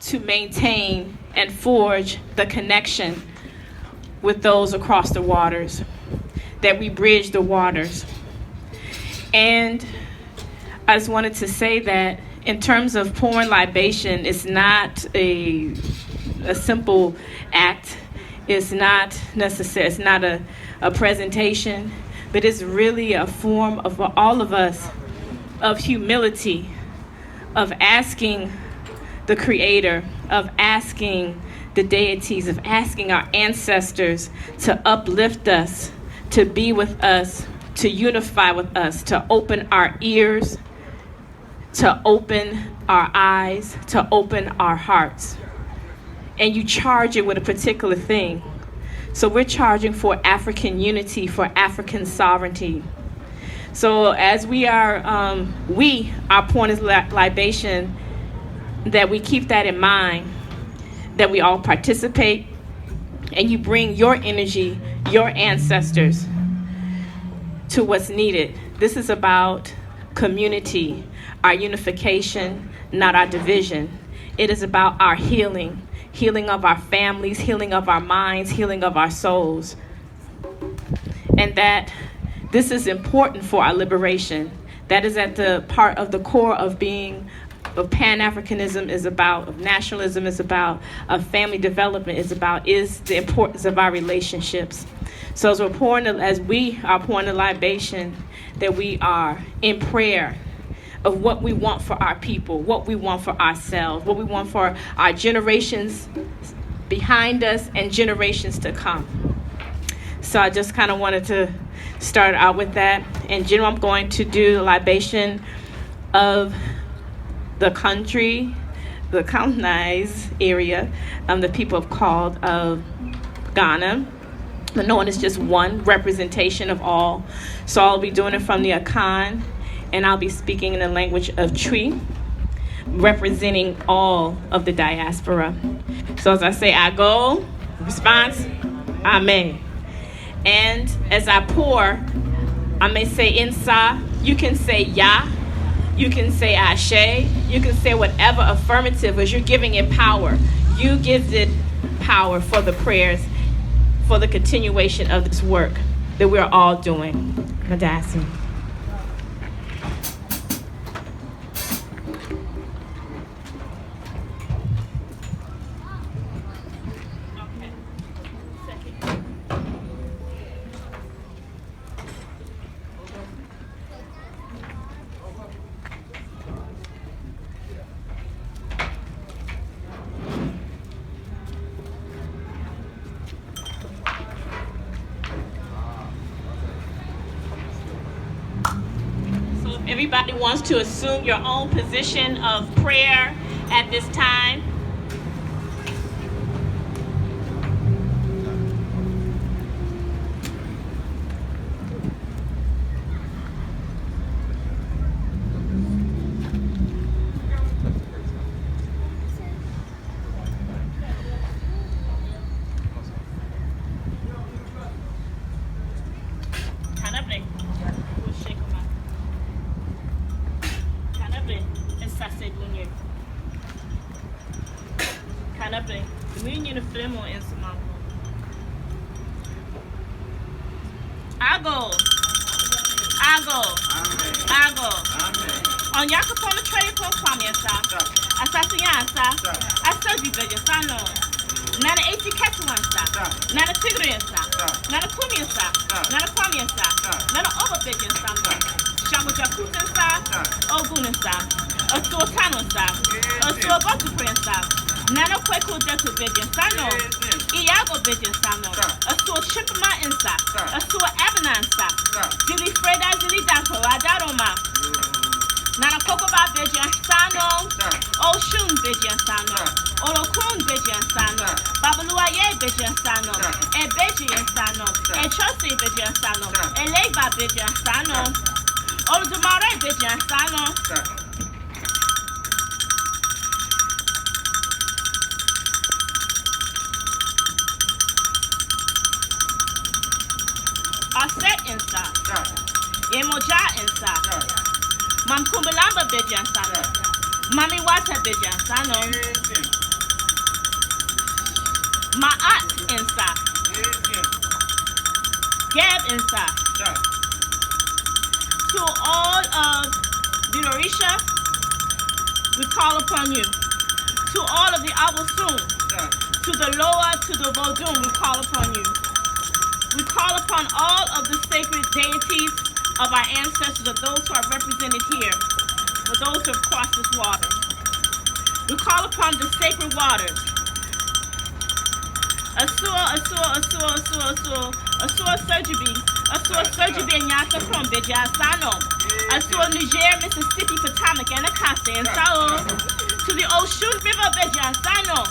to maintain and forge the connection with those across the waters, that we bridge the waters. And I just wanted to say that in terms of pouring libation, it's not a simple act. It's not necessary. It's not a presentation, but it's really a form of all of us of humility, of asking the Creator, of asking the deities, of asking our ancestors to uplift us, to be with us, to unify with us, to open our ears, to open our eyes, to open our hearts. And you charge it with a particular thing. So we're charging for African unity, for African sovereignty. So as we are pouring this libation, that we keep that in mind, that we all participate, and you bring your energy, your ancestors, to what's needed. This is about community, our unification, not our division. It is about our healing of our families, healing of our minds, healing of our souls. And that this is important for our liberation. That is at the part of the core of being, of Pan-Africanism is about, of nationalism is about, of family development is about, is the importance of our relationships. So as we are pouring the libation, that we are in prayer of what we want for our people, what we want for ourselves, what we want for our generations behind us and generations to come. So I just kind of wanted to start out with that. In general, I'm going to do the libation of the country, the colonized area, the people have called of Ghana. But no one is just one representation of all. So I'll be doing it from the Akan, and I'll be speaking in the language of Twi, representing all of the diaspora. So as I say, I go, response, Amen. And as I pour, I may say Insa, you can say Ya, you can say Ashe, you can say whatever affirmative, as you're giving it power. You give it power for the prayers, for the continuation of this work that we're all doing. Madasi. Everybody wants to assume your own position of prayer at this time. Mami wata beja sano. Ma'at Insa, Gab Insa, to all of the Orisha, we call upon you. To all of the Abosun, to the Loa, to the Vodun, we call upon you. We call upon all of the sacred deities of our ancestors, of those who are represented here, for those who have crossed this water. We call upon the sacred waters. Asua Surgery and Yasa from Bejasano. Asua Niger, Mississippi, Potomac, and Akasa, and Sao. To the Oshun River, Bejasano.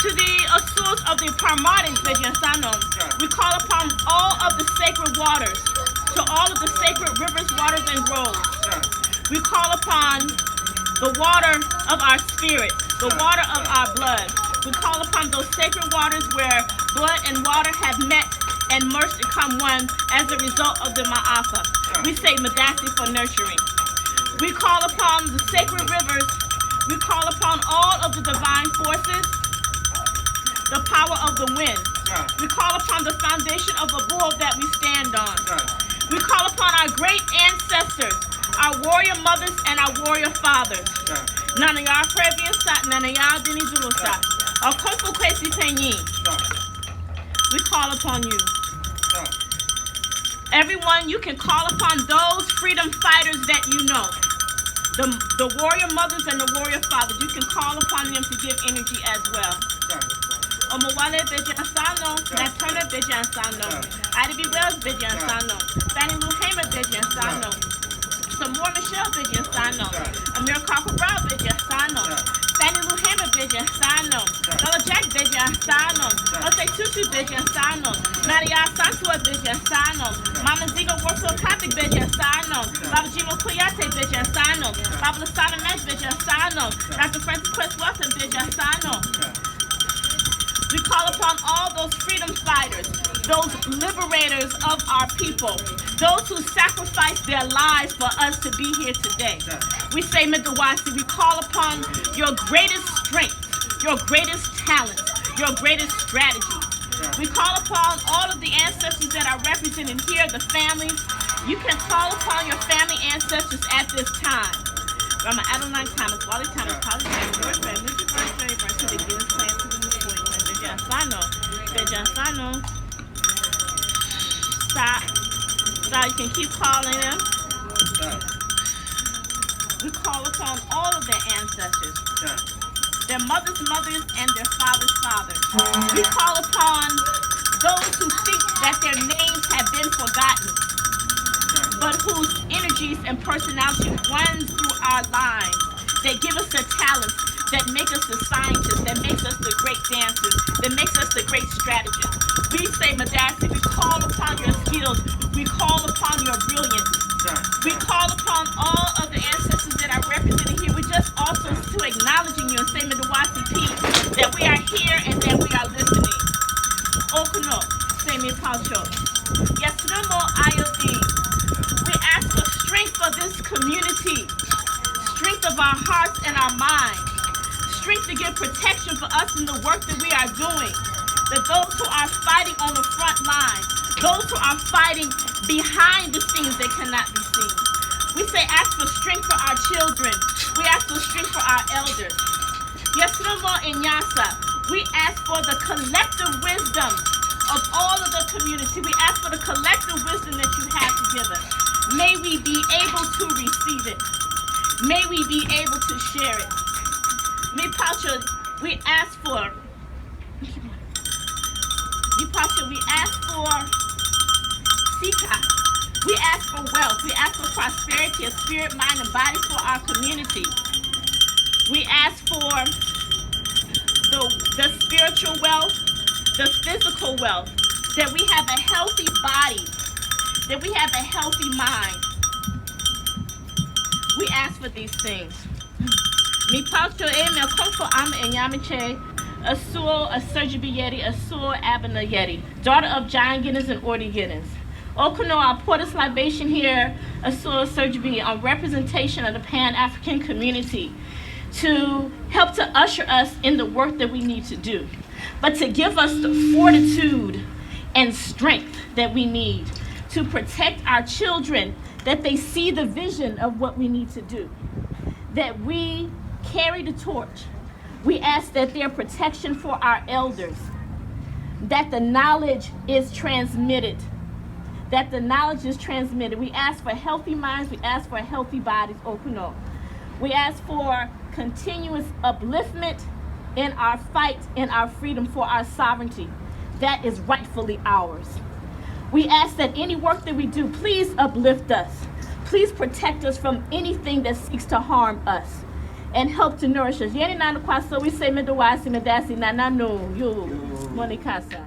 To the source of the Parmatis, Bejasano. We call upon all of the sacred waters, to all of the sacred rivers, waters, and groves. We call upon the water of our spirit, the water of our blood. We call upon those sacred waters where blood and water have met and merged to become one as a result of the Ma'afa. We say Madasi for nurturing. We call upon the sacred rivers. We call upon all of the divine forces, the power of the wind. We call upon the foundation of the bull that we stand on. We call upon our great ancestors, our warrior mothers and our warrior fathers. Nana ya Previan Sat, Nana ya Dini Zulusa. Our Komfu Kwesi Penyi. We call upon you. Everyone, you can call upon those freedom fighters that you know. The warrior mothers and the warrior fathers, you can call upon them to give energy as well. Omawale Bejansano, Natana Bejansano, Ivy Wells Bejansano, Fanny Lou Hamer Bejansano, Samora Michelle Bejansano, Amir Kakara Bejansano, Fanny Lou Hamer Bejansano, Lola Jack Bejansano, Jose Tutu Bejansano, Nadia Santua Bejansano, Mama Ziga Warfield Patrick Bejansano, Baba Jimo Kuyate Bejansano, Baba Lasana Mesh Bejansano, Dr. Francis Quest Wilson Bejansano. We call upon all those freedom fighters, those liberators of our people, those who sacrificed their lives for us to be here today. We say, Midawasi, we call upon your greatest strength, your greatest talent, your greatest strategy. We call upon all of the ancestors that are represented here, the families. You can call upon your family ancestors at this time. Rama Adeline Thomas, Wally Thomas, Polly Thomas, George Ray, Mr. First Ray, to the Guinness Plant, to the Bejansano. Stop. You can keep calling them. We call upon all of their ancestors, their mothers' mothers, and their fathers' fathers. We call upon those who think that their names have been forgotten, but whose energies and personality runs through our lives. They give us the talents that make us the scientists, that makes us the great dancers, that makes us the great strategists. We say, Madasi, we call upon your skills. We call upon your brilliance. We call upon all of the ancestors that are represented here. We just also to acknowledging you and say, Madawasi P, that we are here and that we are listening. Okuno, say me Paucho. Yes, no more IOD. We ask for strength for this community, strength of our hearts and our minds, strength to give protection for us in the work that we are doing, that those who are fighting on the front line, those who are fighting behind the scenes that cannot be seen. We say ask for strength for our children. We ask for strength for our elders. Yes, no more in Yasa. We ask for the collective wisdom of all of the community. We ask for the collective wisdom that you have to give us. May we be able to receive it. May we be able to share it. We ask for Sika. We ask for wealth. We ask for prosperity of spirit, mind, and body for our community. We ask for the spiritual wealth, the physical wealth, that we have a healthy body, that we have a healthy mind. We ask for these things. Mi paucho e me komfo am enyamiche Asuo Asurjibi Yeti, Asuo Abena Yeti, daughter of John Guinness and Ordy Guinness. Okuno, I pour this libation here, Asuo Asurjibi, on representation of the Pan African community to help to usher us in the work that we need to do. but to give us the fortitude and strength that we need to protect our children, that they see the vision of what we need to do, that we carry the torch. We ask that their protection for our elders, that the knowledge is transmitted, We ask for healthy minds. We ask for healthy bodies. Okuno. We ask for continuous upliftment in our fight, in our freedom for our sovereignty that is rightfully ours. We ask that any work that we do, please uplift us. Please protect us from anything that seeks to harm us and help to nourish us. Yeni nana kwaso we say medawasi medasi nanano yo monikasa.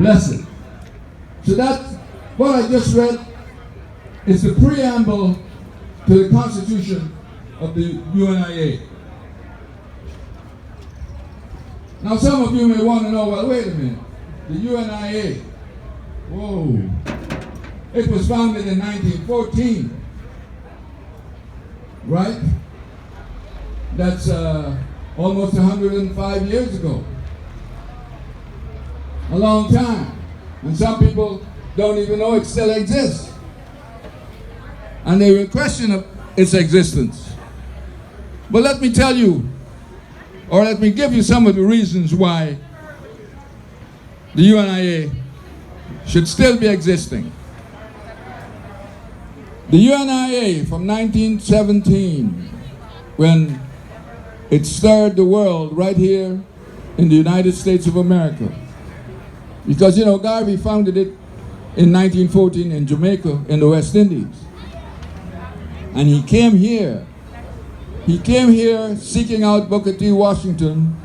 blessed. So that, what I just read is the preamble to the Constitution of the UNIA. Now some of you may want to know, well, wait a minute, the UNIA, whoa, it was founded in 1914, right? That's almost 105 years ago. A long time. And some people don't even know it still exists. And they will question its existence. But let me tell you, or let me give you some of the reasons why the UNIA should still be existing. The UNIA from 1917, when it stirred the world right here in the United States of America. Because, you know, Garvey founded it in 1914 in Jamaica, in the West Indies. And he came here. He came here seeking out Booker T. Washington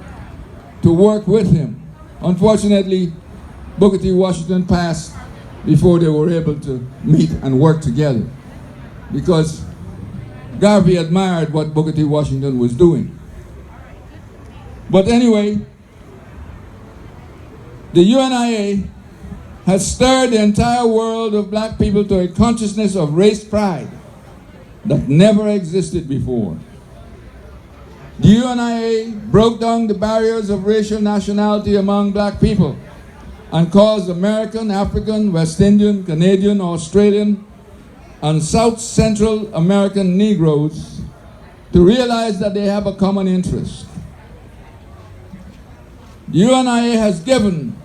to work with him. Unfortunately, Booker T. Washington passed before they were able to meet and work together, because Garvey admired what Booker T. Washington was doing. But anyway, the UNIA has stirred the entire world of black people to a consciousness of race pride that never existed before. The UNIA broke down the barriers of racial nationality among black people and caused American, African, West Indian, Canadian, Australian, and South Central American Negroes to realize that they have a common interest. The UNIA has given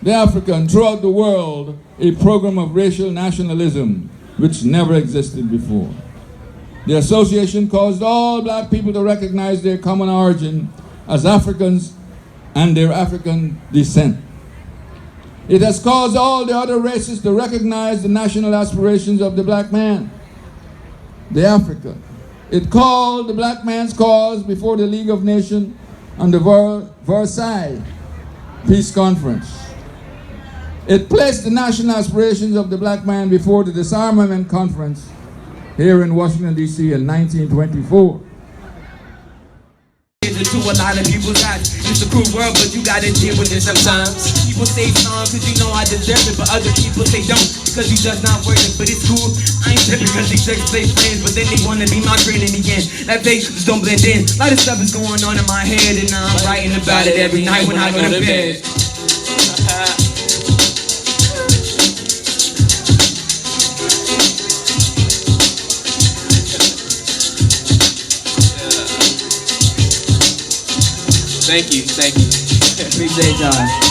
the African throughout the world a program of racial nationalism which never existed before. The association caused all black people to recognize their common origin as Africans and their African descent. It has caused all the other races to recognize the national aspirations of the black man, the African. It called the black man's cause before the League of Nations and the Versailles Peace Conference. It placed the national aspirations of the black man before the Disarmament Conference here in Washington, D.C. in 1924. To a lot of people's eyes, it's a cruel world, but you gotta deal with it sometimes. People say song cause you know I deserve it, but other people say don't because you just not worth it. But it's cool, I ain't tripping because they sex play friends, but then they wanna be my friend in the end. That face just don't blend in. A lot of stuff is going on in my head, and I'm writing about it every night when I go to bed. Thank you. Appreciate y'all.